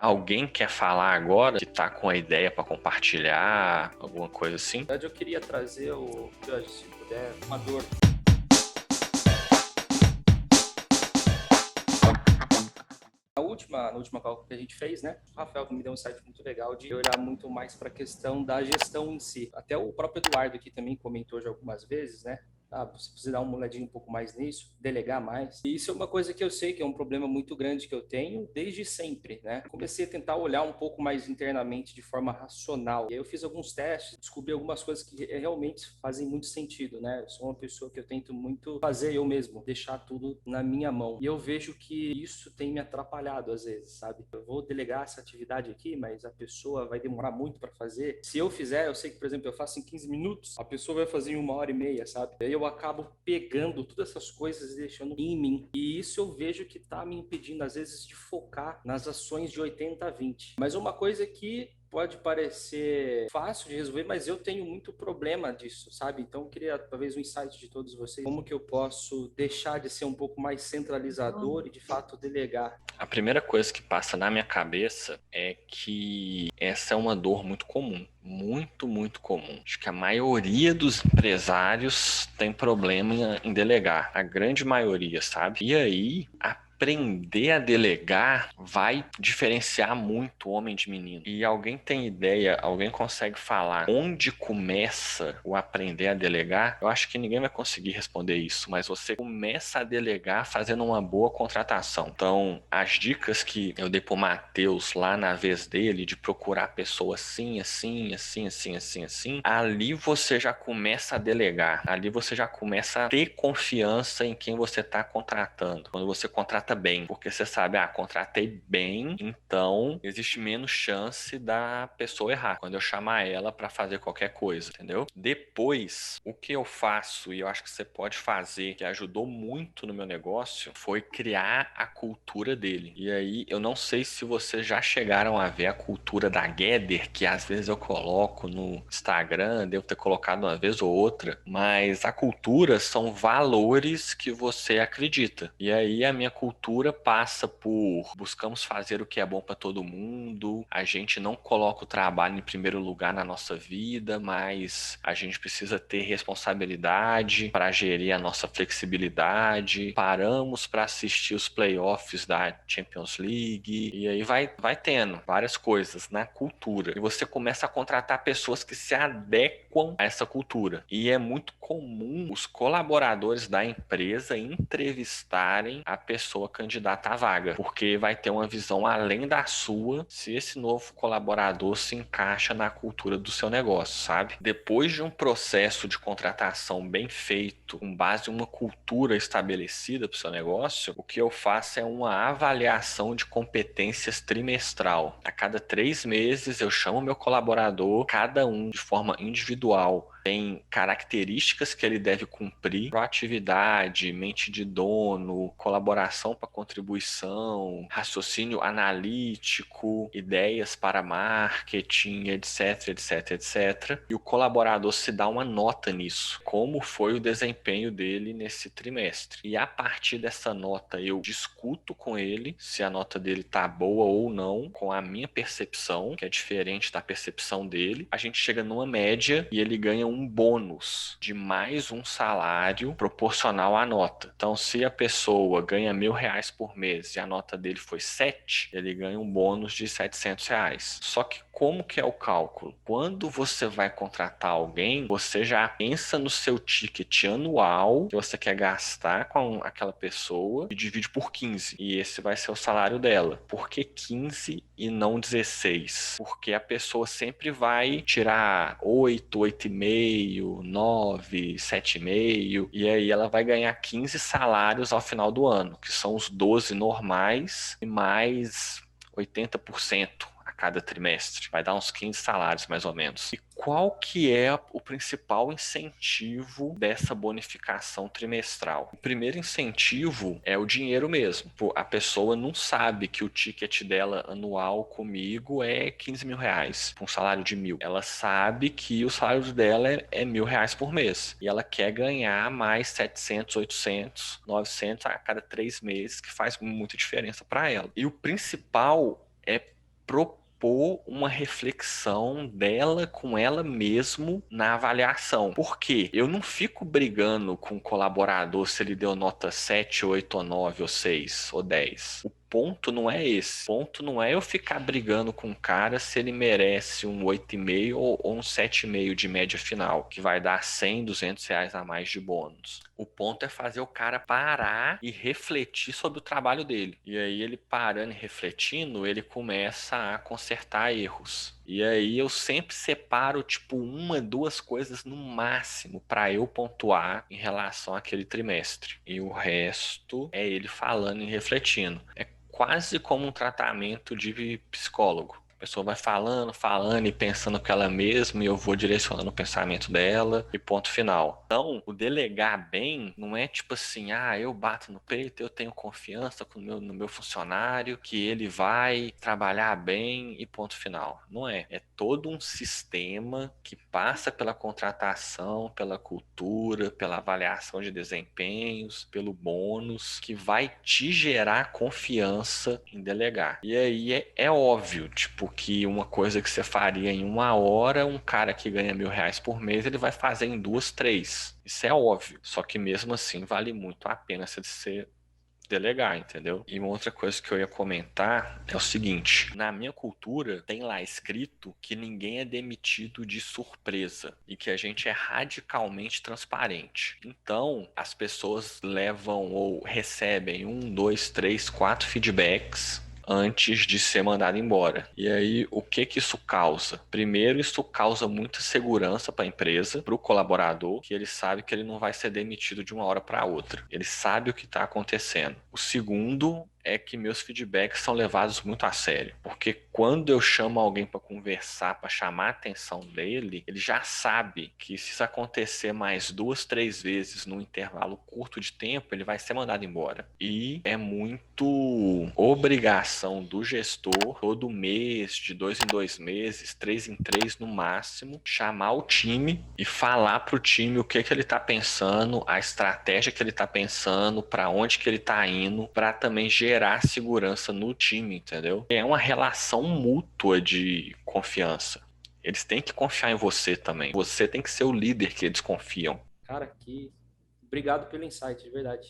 Alguém quer falar agora que tá com a ideia para compartilhar, alguma coisa assim? Na verdade, eu queria trazer Jorge, se puder, uma dor. Na última cálculo que a gente fez, né? O Rafael me deu um insight muito legal de olhar muito mais para a questão da gestão em si. Até o próprio Eduardo aqui também comentou já algumas vezes, né? Você precisa dar uma olhadinha um pouco mais nisso, delegar mais. E isso é uma coisa que eu sei que é um problema muito grande que eu tenho desde sempre, né? Comecei a tentar olhar um pouco mais internamente de forma racional. E aí eu fiz alguns testes, descobri algumas coisas que realmente fazem muito sentido, né? Eu sou uma pessoa que eu tento muito fazer eu mesmo, deixar tudo na minha mão. E eu vejo que isso tem me atrapalhado às vezes, sabe? Eu vou delegar essa atividade aqui, mas a pessoa vai demorar muito para fazer. Se eu fizer, eu sei que, por exemplo, eu faço em 15 minutos, a pessoa vai fazer em 1h30, sabe? Aí eu acabo pegando todas essas coisas e deixando em mim. E isso eu vejo que tá me impedindo, às vezes, de focar nas ações de 80-20. Mas uma coisa que pode parecer fácil de resolver, mas eu tenho muito problema disso, sabe? Então eu queria talvez um insight de todos vocês, como que eu posso deixar de ser um pouco mais centralizador e de fato delegar. A primeira coisa que passa na minha cabeça é que essa é uma dor muito comum. Muito, muito comum. Acho que a maioria dos empresários tem problema em delegar. A grande maioria, sabe? E aí, aprender a delegar vai diferenciar muito homem de menino. E alguém tem ideia, alguém consegue falar onde começa o aprender a delegar? Eu acho que ninguém vai conseguir responder isso, mas você começa a delegar fazendo uma boa contratação. Então, as dicas que eu dei pro Matheus lá na vez dele, de procurar pessoas assim, ali você já começa a delegar, ali você já começa a ter confiança em quem você está contratando. Quando você contrata bem, porque você sabe, contratei bem, então existe menos chance da pessoa errar quando eu chamar ela para fazer qualquer coisa, entendeu? Depois, o que eu faço, e eu acho que você pode fazer, que ajudou muito no meu negócio, foi criar a cultura dele. E aí, eu não sei se vocês já chegaram a ver a cultura da Gather, que às vezes eu coloco no Instagram, devo ter colocado uma vez ou outra, mas a cultura são valores que você acredita. E aí a minha cultura passa por buscamos fazer o que é bom para todo mundo, a gente não coloca o trabalho em primeiro lugar na nossa vida, mas a gente precisa ter responsabilidade para gerir a nossa flexibilidade, paramos para assistir os playoffs da Champions League, e aí vai tendo várias coisas na cultura. E você começa a contratar pessoas que se adequam a essa cultura. E é muito comum os colaboradores da empresa entrevistarem a pessoa candidata à vaga, porque vai ter uma visão além da sua se esse novo colaborador se encaixa na cultura do seu negócio, sabe? Depois de um processo de contratação bem feito, com base em uma cultura estabelecida para o seu negócio, o que eu faço é uma avaliação de competências trimestral. A cada 3 meses eu chamo meu colaborador, cada um de forma individual. Tem características que ele deve cumprir: proatividade, mente de dono, colaboração para contribuição, raciocínio analítico, ideias para marketing, etc, etc, etc. E o colaborador se dá uma nota nisso, como foi o desempenho dele nesse trimestre. E a partir dessa nota eu discuto com ele se a nota dele tá boa ou não, com a minha percepção, que é diferente da percepção dele. A gente chega numa média e ele ganha um bônus de mais um salário proporcional à nota. Então, se a pessoa ganha R$ 1.000 por mês e a nota dele foi 7, ele ganha um bônus de R$ 700. Só que como que é o cálculo? Quando você vai contratar alguém, você já pensa no seu ticket anual que você quer gastar com aquela pessoa e divide por 15. E esse vai ser o salário dela. Por que 15 e não 16? Porque a pessoa sempre vai tirar 8, 8,5, 9, 7,5, e aí ela vai ganhar 15 salários ao final do ano, que são os 12 normais e mais 80% a cada trimestre. Vai dar uns 15 salários, mais ou menos. E qual que é o principal incentivo dessa bonificação trimestral? O primeiro incentivo é o dinheiro mesmo. A pessoa não sabe que o ticket dela anual comigo é R$ 15.000, com um salário de 1.000. Ela sabe que o salário dela é R$ 1.000 por mês. E ela quer ganhar mais 700, 800, 900 a cada 3 meses, que faz muita diferença para ela. E o principal é propor uma reflexão dela com ela mesmo na avaliação. Por quê? Eu não fico brigando com o colaborador se ele deu nota 7, 8 ou 9 ou 6 ou 10. O ponto não é esse. O ponto não é eu ficar brigando com o cara se ele merece um 8,5 ou um 7,5 de média final, que vai dar 100, R$ 200 a mais de bônus. O ponto é fazer o cara parar e refletir sobre o trabalho dele. E aí ele parando e refletindo, ele começa a consertar erros. E aí eu sempre separo tipo uma, duas coisas no máximo para eu pontuar em relação àquele trimestre. E o resto é ele falando e refletindo. É quase como um tratamento de psicólogo. A pessoa vai falando, falando e pensando com ela mesma, e eu vou direcionando o pensamento dela, e ponto final. Então, o delegar bem não é tipo assim, eu bato no peito, eu tenho confiança no meu funcionário, que ele vai trabalhar bem e ponto final. Não é. É todo um sistema que passa pela contratação, pela cultura, pela avaliação de desempenhos, pelo bônus, que vai te gerar confiança em delegar. E aí é óbvio, tipo, que uma coisa que você faria em 1 hora, um cara que ganha R$ 1.000 por mês, ele vai fazer em 2, 3. Isso é óbvio. Só que mesmo assim vale muito a pena você delegar, entendeu? E uma outra coisa que eu ia comentar é o seguinte: na minha cultura tem lá escrito que ninguém é demitido de surpresa e que a gente é radicalmente transparente. Então, as pessoas levam ou recebem 1, 2, 3, 4 feedbacks antes de ser mandado embora. E aí, o que que isso causa? Primeiro, isso causa muita segurança para a empresa, para o colaborador, que ele sabe que ele não vai ser demitido de uma hora para outra. Ele sabe o que está acontecendo. O segundo é que meus feedbacks são levados muito a sério, porque quando eu chamo alguém para conversar, para chamar a atenção dele, ele já sabe que se isso acontecer mais 2, 3 vezes num intervalo curto de tempo, ele vai ser mandado embora. E é muito obrigação do gestor, todo mês, de 2 em 2 meses, 3 em 3 no máximo, chamar o time e falar pro time o que que ele tá pensando, a estratégia que ele tá pensando, para onde que ele tá indo, para também gerar segurança no time, entendeu? É uma relação mútua de confiança. Eles têm que confiar em você também. Você tem que ser o líder que eles confiam. Cara, que obrigado pelo insight, de verdade.